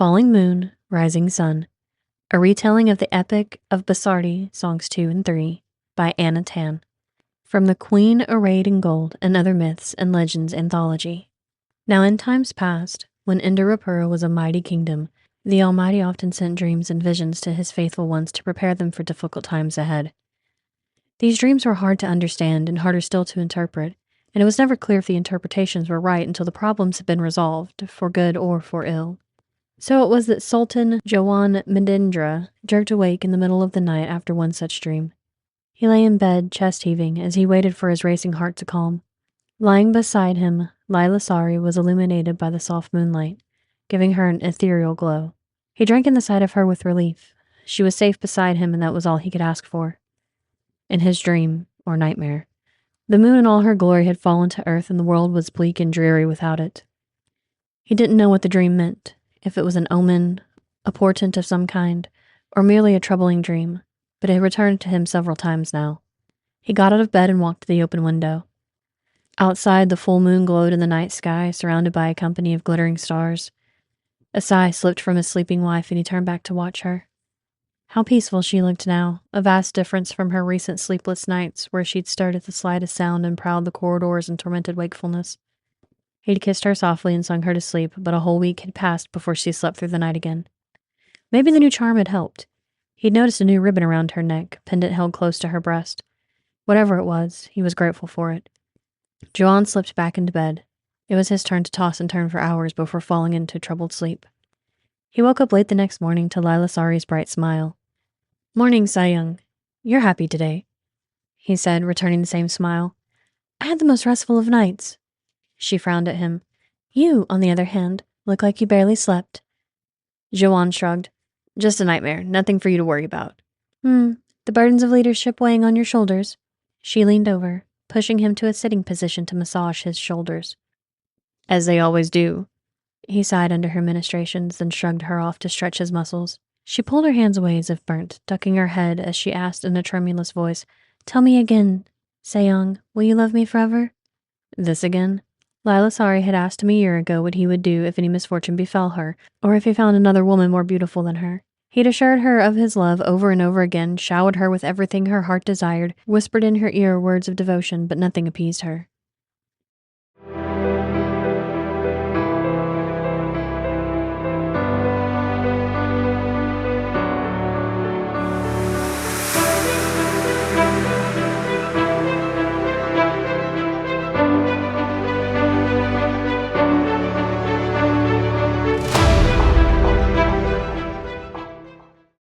Falling Moon, Rising Sun, a retelling of the Epic of Basardi, Songs 2 and 3, by Anna Tan, from the Queen Arrayed in Gold and Other Myths and Legends Anthology. Now in times past, when Indarapura was a mighty kingdom, the Almighty often sent dreams and visions to his faithful ones to prepare them for difficult times ahead. These dreams were hard to understand and harder still to interpret, and it was never clear if the interpretations were right until the problems had been resolved, for good or for ill. So it was that Sultan Jawan Medindra jerked awake in the middle of the night after one such dream. He lay in bed, chest heaving, as he waited for his racing heart to calm. Lying beside him, Lila Sari was illuminated by the soft moonlight, giving her an ethereal glow. He drank in the sight of her with relief. She was safe beside him, and that was all he could ask for. In his dream, or nightmare, the moon in all her glory had fallen to earth, and the world was bleak and dreary without it. He didn't know what the dream meant, if it was an omen, a portent of some kind, or merely a troubling dream, but it had returned to him several times now. He got out of bed and walked to the open window. Outside, the full moon glowed in the night sky, surrounded by a company of glittering stars. A sigh slipped from his sleeping wife, and he turned back to watch her. How peaceful she looked now, a vast difference from her recent sleepless nights, where she'd stirred at the slightest sound and prowled the corridors in tormented wakefulness. He'd kissed her softly and sung her to sleep, but a whole week had passed before she slept through the night again. Maybe the new charm had helped. He'd noticed a new ribbon around her neck, pendant held close to her breast. Whatever it was, he was grateful for it. Joanne slipped back into bed. It was his turn to toss and turn for hours before falling into troubled sleep. He woke up late the next morning to Lila Sari's bright smile. "Morning, Sayung. You're happy today," he said, returning the same smile. "I had the most restful of nights." She frowned at him. "You, on the other hand, look like you barely slept." Joanne shrugged. "Just a nightmare, nothing for you to worry about." The burdens of leadership weighing on your shoulders." She leaned over, pushing him to a sitting position to massage his shoulders. "As they always do." He sighed under her ministrations, then shrugged her off to stretch his muscles. She pulled her hands away as if burnt, ducking her head as she asked in a tremulous voice, "Tell me again, Sayong, will you love me forever?" This again? Lila Sari had asked him a year ago what he would do if any misfortune befell her, or if he found another woman more beautiful than her. He'd assured her of his love over and over again, showered her with everything her heart desired, whispered in her ear words of devotion, but nothing appeased her.